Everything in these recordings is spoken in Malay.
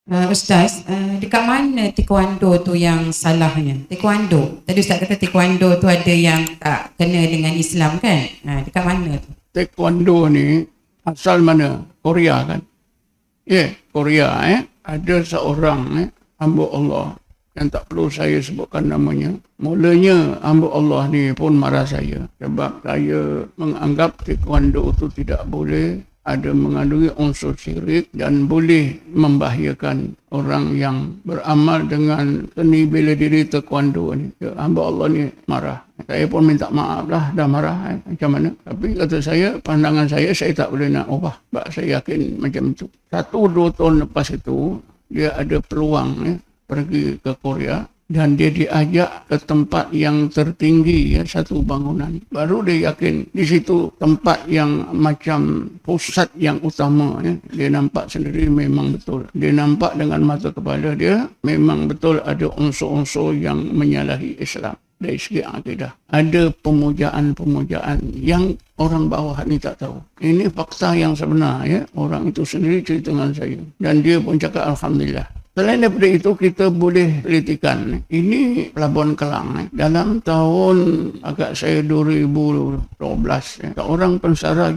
Ustaz, dekat mana taekwondo tu yang salahnya? Taekwondo. Tadi Ustaz kata taekwondo tu ada yang tak kena dengan Islam kan? Dekat mana tu? Taekwondo ni asal mana? Korea kan? Korea Ada seorang hamba Allah yang tak perlu saya sebutkan namanya. Mulanya hamba Allah ni pun marah saya sebab saya menganggap taekwondo tu tidak boleh, ada mengandungi unsur syirik dan boleh membahayakan orang yang beramal dengan seni bela diri taekwondo ni. Hamba Allah ni marah. Saya pun minta maaf lah, dah marah macam mana. Tapi kata saya, pandangan saya tak boleh nak ubah. Sebab saya yakin macam itu. 1-2 tahun lepas itu, dia ada peluang pergi ke Korea. Dan dia diajak ke tempat yang tertinggi, satu bangunan. Baru dia yakin di situ tempat yang macam pusat yang utama. Dia nampak sendiri memang betul. Dia nampak dengan mata kepala dia, memang betul ada unsur-unsur yang menyalahi Islam. Dari segi akidah. Ada pemujaan-pemujaan yang orang bawah ni tak tahu. Ini fakta yang sebenar. Orang itu sendiri cerita dengan saya. Dan dia pun cakap Alhamdulillah. Selain daripada itu, kita boleh telitikan. Ini Pelabuhan Kelang. Dalam tahun agak saya 2012, seorang pensara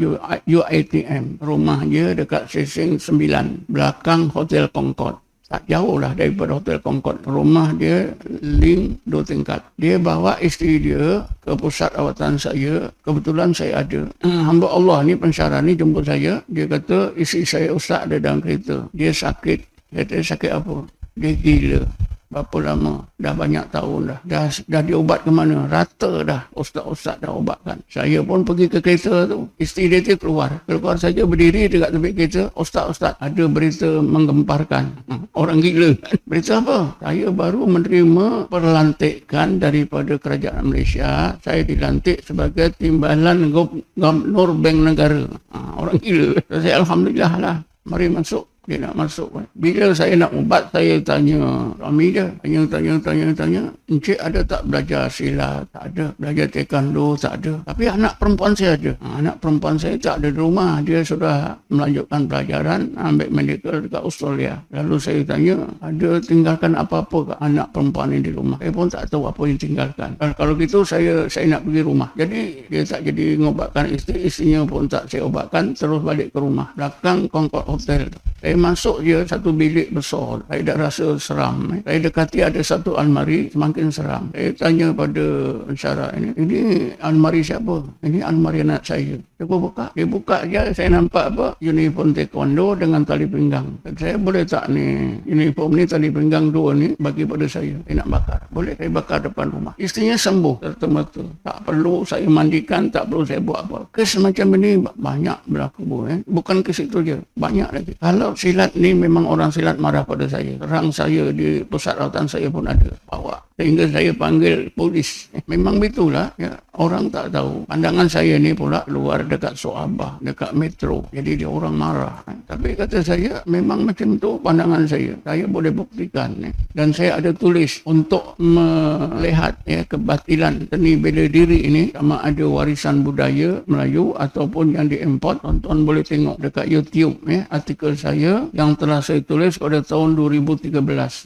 UiTM. Rumah dia dekat Sesing 9, belakang Hotel Concord. Tak jauh lah daripada Hotel Concord. Rumah dia link 2 tingkat. Dia bawa isteri dia ke pusat rawatan saya. Kebetulan saya ada. Hamba Allah ni, pensara ni jemput saya. Dia kata, isteri saya Ustaz ada dalam kereta. Dia sakit. Kata sakit apa? Dia gila. Berapa lama? Dah banyak tahun dah. Dah diobat ke mana? Rata dah. Ustaz-ustaz dah ubatkan. Saya pun pergi ke kereta tu. Isteri dia tu keluar. Keluar saja berdiri dekat tepi kereta. Ustaz, ada berita menggemparkan. Orang gila. Berita apa? Saya baru menerima perlantikan daripada kerajaan Malaysia. Saya dilantik sebagai timbalan Gubernur Bank Negara. Orang gila. Saya Alhamdulillah lah. Mari masuk. Dia nak masuk. Bila saya nak ubat, saya tanya suami dia. Tanya. Encik ada tak belajar silat? Tak ada. Belajar taekwondo? Tak ada. Tapi anak perempuan saya ada. Anak perempuan saya tak ada di rumah. Dia sudah melanjutkan pelajaran, ambil medical dekat Australia. Lalu saya tanya, ada tinggalkan apa-apa ke anak perempuan ini di rumah? Saya pun tak tahu apa yang tinggalkan. Kalau gitu, saya nak pergi rumah. Jadi, dia tak jadi mengobatkan isteri. Isterinya pun tak saya obatkan. Terus balik ke rumah. Belakang Concord Hotel. Saya masuk je satu bilik besar. Saya dah rasa seram. Saya dekati ada satu almari, semakin seram. Saya tanya pada pensara ini almari siapa? Ini almari anak saya. Saya buka. Dia buka je, saya nampak uniform taekwondo dengan tali pinggang. Saya boleh tak ni uniform ni, tali pinggang 2 ni bagi pada saya. Saya nak bakar. Boleh, saya bakar depan rumah. Isterinya sembuh serta-merta. Tak perlu saya mandikan, tak perlu saya buat apa. Kes macam ini banyak berlaku. Bukan kes itu je, banyak lagi. Kalau silat ni memang orang silat marah pada saya. Terang saya di pusat rawatan saya pun ada bawa. Sehingga saya panggil polis. Memang begitulah. Orang tak tahu. Pandangan saya ni pula luar dekat Soabah, dekat metro. Jadi dia orang marah. Tapi kata saya memang macam tu pandangan saya. Saya boleh buktikan. Dan saya ada tulis untuk melihat kebatilan seni bela diri ini. Sama ada warisan budaya Melayu ataupun yang diimport. Tonton boleh tengok dekat YouTube. Artikel saya yang telah saya tulis pada tahun 2013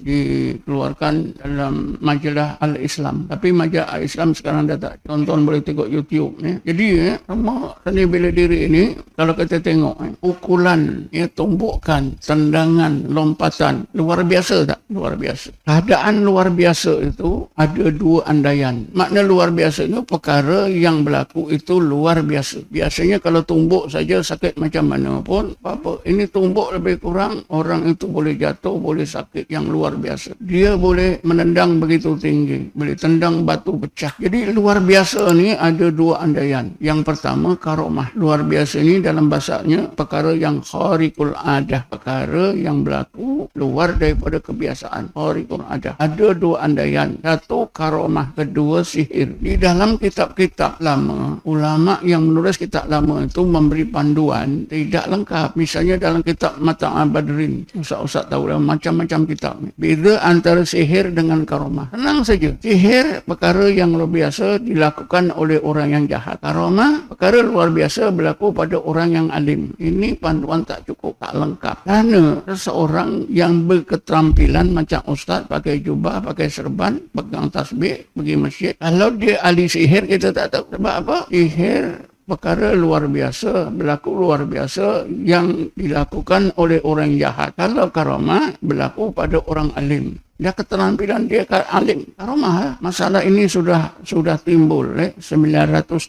dikeluarkan dalam majalah Al-Islam. Tapi majalah Al-Islam sekarang dah tak. Tonton boleh tengok YouTube. Jadi semua seni bela diri ini kalau kita tengok pukulan, tumbukan, tendangan, lompatan luar biasa tak? Luar biasa. Keadaan luar biasa itu ada 2 andaian. Makna luar biasa itu perkara yang berlaku itu luar biasa. Biasanya kalau tumbuk saja sakit macam mana pun apa. Ini tumbuk lebih kurang, orang itu boleh jatuh, boleh sakit yang luar biasa. Dia boleh menendang begitu tinggi, boleh tendang batu pecah. Jadi luar biasa ni ada 2 andaian. Yang pertama karomah. Luar biasa ni dalam bahasanya perkara yang khariqul adah, perkara yang berlaku luar daripada kebiasaan. Khariqul adah. Ada 2 andaian. Satu karomah, kedua sihir. Di dalam kitab-kitab lama, ulama yang menulis kitab lama itu memberi panduan tidak lengkap. Misalnya dalam kitab Mata' Badrin, Ustaz tahu lah macam-macam kitab. Beza antara sihir dengan karomah. Tenang saja. Sihir perkara yang luar biasa dilakukan dilakukan oleh orang yang jahat. Karomah, perkara luar biasa berlaku pada orang yang alim. Ini panduan tak cukup, tak lengkap. Kerana seseorang yang berketerampilan macam ustaz, pakai jubah, pakai serban, pegang tasbih, pergi masjid. Kalau dia ahli sihir, kita tak tahu sebab apa. Sihir perkara luar biasa, berlaku luar biasa yang dilakukan oleh orang jahat. Kalau karamah berlaku pada orang alim. Dia keterampilan dia alim. Karamah, masalah ini sudah timbul 900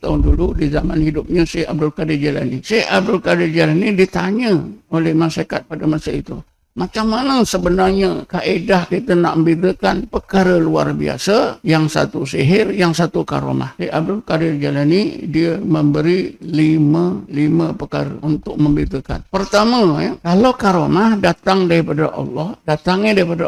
tahun dulu di zaman hidupnya Syekh Abdul Qadir Jilani. Syekh Abdul Qadir Jilani ditanya oleh masyarakat pada masa itu, macam mana sebenarnya kaedah kita nak membedakan perkara luar biasa, yang satu sihir, yang satu karamah. Syekh Abdul Qadir Jilani dia memberi lima perkara untuk membedakan. Pertama, kalau karamah datangnya daripada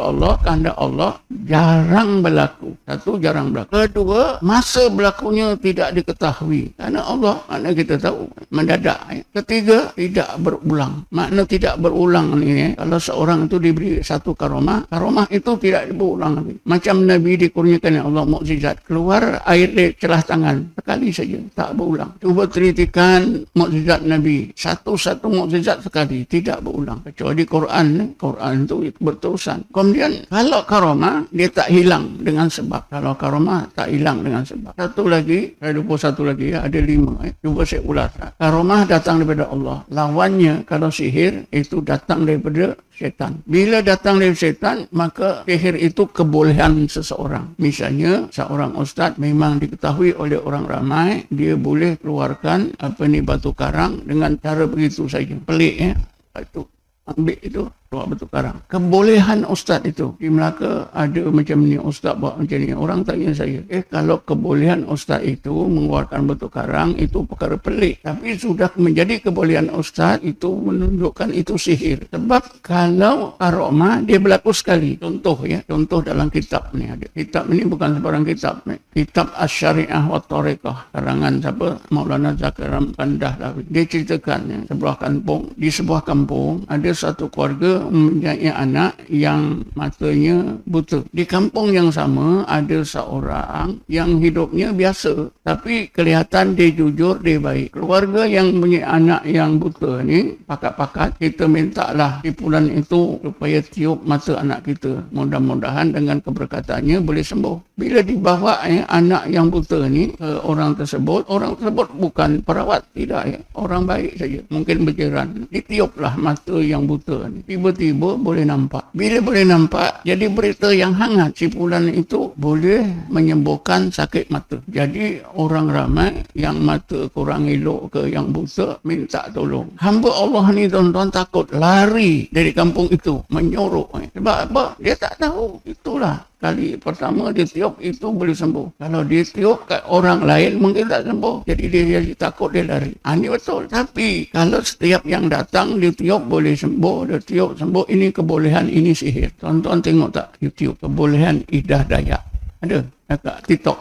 Allah, kehendak Allah, jarang berlaku. Satu, jarang berlaku. Kedua, masa berlakunya tidak diketahui. Kerana Allah, makna kita tahu, mendadak. Ketiga, tidak berulang. Makna tidak berulang ni, kalau orang itu diberi satu karamah itu tidak berulang lagi. Macam Nabi dikurniakan Allah mukjizat, keluar air dari celah tangan sekali saja, tak berulang. Cuba telitikan mukjizat Nabi, satu mukjizat sekali, tidak berulang. Kecuali Quran itu berterusan. Kemudian kalau karamah dia tak hilang dengan sebab. Kalau karamah tak hilang dengan sebab. Satu lagi, saya lupa satu lagi, ada 5. Cuba saya ulas. Karamah datang daripada Allah. Lawannya kalau sihir itu datang daripada syaitan. Bila datang dari syaitan, maka sihir itu kebolehan seseorang. Misalnya, seorang ustaz memang diketahui oleh orang ramai, dia boleh keluarkan batu karang dengan cara begitu saja. Pelik itu ambil itu keluar batu karang. Kebolehan ustaz itu. Di Melaka ada macam ni, ustaz buat macam ni. Orang tanya saya, kalau kebolehan ustaz itu mengeluarkan batu karang, itu perkara pelik. Tapi sudah menjadi kebolehan ustaz, itu menunjukkan itu sihir. Sebab kalau karamah, dia berlaku sekali. Contoh dalam kitab ni ada. Kitab ini bukan sebarang kitab ni. Kitab Asy-Syari'ah wa Thariqah. Karangan siapa? Maulana Zakaram Kandahlawi. Dia ceritakan di sebuah kampung ada satu keluarga mempunyai anak yang matanya buta. Di kampung yang sama ada seorang yang hidupnya biasa, tapi kelihatan dia jujur, dia baik. Keluarga yang mempunyai anak yang buta ni pakat-pakat, kita mintalah tipulan itu supaya tiup mata anak kita. Mudah-mudahan dengan keberkatannya boleh sembuh. Bila dibawa anak yang buta ni ke orang tersebut bukan perawat, tidak, orang baik saja, mungkin berjiran. Ditiuplah mata yang buta ni. Tiba-tiba boleh nampak. Bila boleh nampak, jadi berita yang hangat. Tipulan itu boleh menyembuhkan sakit mata. Jadi orang ramai yang mata kurang elok ke yang buta minta tolong. Hamba Allah ni tuan-tuan takut lari dari kampung itu, menyorok. Sebab apa? Dia tak tahu. Itulah kali pertama dia tiup itu boleh sembuh. Kalau dia tiup kat orang lain mungkin tak sembuh. Jadi dia takut, dia lari. Ini betul. Tapi kalau setiap yang datang dia tiup boleh sembuh, dia tiup sembuh, ini kebolehan, ini sihir. Tuan-tuan tengok tak YouTube, kebolehan Idah Dayak. Ada dekat TikTok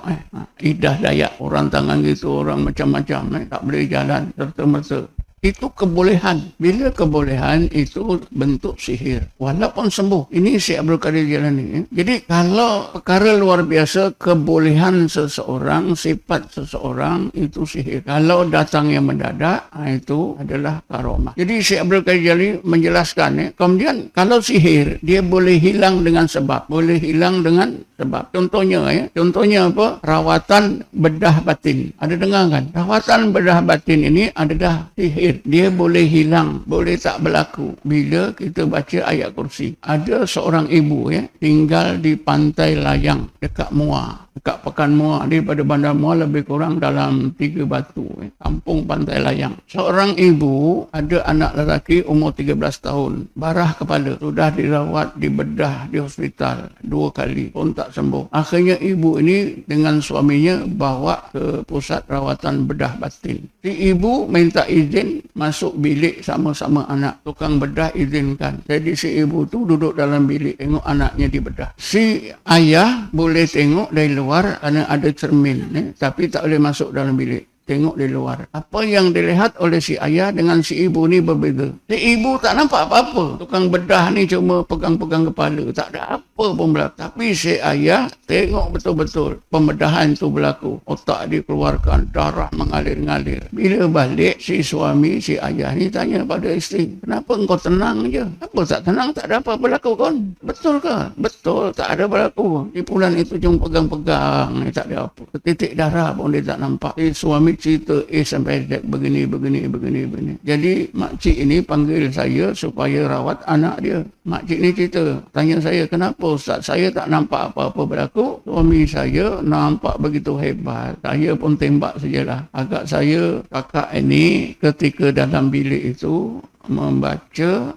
Idah Dayak, orang tangan gitu, orang macam-macam tak boleh jalan serta-merta. Itu kebolehan. Bila kebolehan itu bentuk sihir, walaupun sembuh. Ini Syekh Abdul Qadir Jilani. Jadi kalau perkara luar biasa, kebolehan seseorang, sifat seseorang itu sihir. Kalau datang yang mendadak, itu adalah karamah. Jadi Syekh Abdul Qadir Jilani menjelaskan. Kemudian kalau sihir, dia boleh hilang dengan sebab. Boleh hilang dengan sebab. Contohnya apa? Rawatan bedah batin. Ada dengar kan? Rawatan bedah batin ini adalah sihir. Dia boleh hilang, boleh tak berlaku bila kita baca ayat kursi. Ada seorang ibu tinggal di Pantai Layang dekat Muar, dekat Pekan Muar, daripada Bandar Muar lebih kurang dalam 3 batu. Kampung Pantai Layang. Seorang ibu ada anak lelaki umur 13 tahun, barah kepala, sudah dirawat, dibedah di hospital 2 kali pun tak sembuh. Akhirnya ibu ini dengan suaminya bawa ke pusat rawatan bedah batin. Si ibu minta izin masuk bilik sama-sama anak. Tukang bedah izinkan. Jadi si ibu tu duduk dalam bilik, tengok anaknya dibedah. Si ayah boleh tengok dari luar kerana ada cermin, tapi tak boleh masuk dalam bilik. tengok di luar. Apa yang dilihat oleh si ayah dengan si ibu ni berbeza. Si ibu tak nampak apa-apa. Tukang bedah ni cuma pegang-pegang kepala. Tak ada apa pun berlaku. Tapi si ayah tengok betul-betul pembedahan tu berlaku. Otak dia keluarkan, darah mengalir-ngalir. Bila balik, si suami, si ayah ni tanya pada isteri, kenapa engkau tenang je? Apa tak tenang? Tak ada apa berlaku kon? Betul ke? Betul, tak ada berlaku. Di bulan itu cuma pegang-pegang, tak ada apa. Titik darah pun dia tak nampak. Si suami cerita sampai Z begini. Jadi makcik ini panggil saya supaya rawat anak dia. Makcik ni cerita, tanya saya, kenapa Ustaz? Saya tak nampak apa-apa berlaku. Suami saya nampak begitu hebat. Saya pun tembak sajalah. Agak saya, kakak ini ketika dalam bilik itu membaca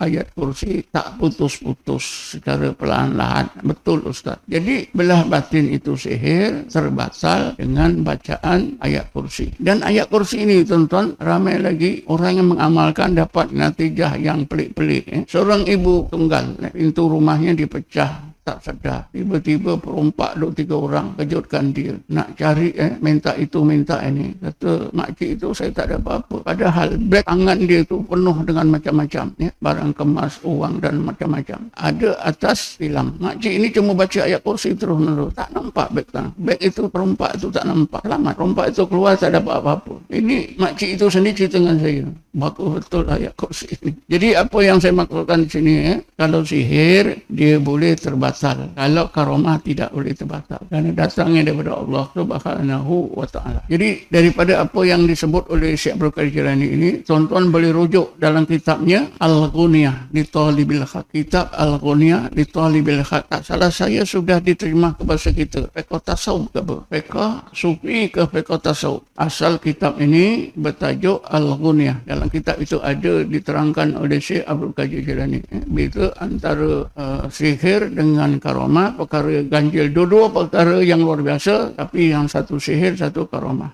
ayat kursi tak putus-putus secara perlahan-lahan. Betul Ustaz. Jadi belah batin itu sihir terbatal dengan bacaan ayat kursi. Dan ayat kursi ini tuan-tuan, ramai lagi orang yang mengamalkan dapat natijah yang pelik-pelik. Seorang ibu tunggal, pintu rumahnya dipecah. Tak sedar. Tiba-tiba perompak 2-3 orang kejutkan dia. Nak cari minta itu, minta ini. Kata makcik itu saya tak ada apa-apa. Padahal beg tangan dia tu penuh dengan macam-macam. Barang kemas, uang dan macam-macam. Ada atas tilam. Makcik ini cuma baca ayat kursi terus-menerus. Tak nampak beg tangan. Beg itu perompak itu tak nampak. Selamat. Perompak itu keluar tak dapat apa-apa. Ini makcik itu sendiri cerita dengan saya. Bagus betul ayat kursi ini. Jadi apa yang saya maksudkan di sini, kalau sihir dia boleh terbatas. Kalau karomah tidak boleh terbatal. Kerana datangnya daripada Allah Subhanahu wa ta'ala. Jadi daripada apa yang disebut oleh Syekh Abdul Qadir Jilani ini, tuan-tuan boleh rujuk dalam kitabnya Al-Ghunyah li Talibil Haq. Kitab Al-Ghunyah li Talibil Haq. Tak salah saya sudah diterima ke bahasa kita. Fiqh tasawuf ke apa? Fiqh sufi ke fiqh tasawuf. Asal kitab ini bertajuk Al-Ghunyah. Dalam kitab itu ada diterangkan oleh Syekh Abdul Qadir Jilani. Beza antara sihir dengan karomah, perkara ganjil. Dua-dua perkara yang luar biasa, tapi yang satu sihir, satu karomah.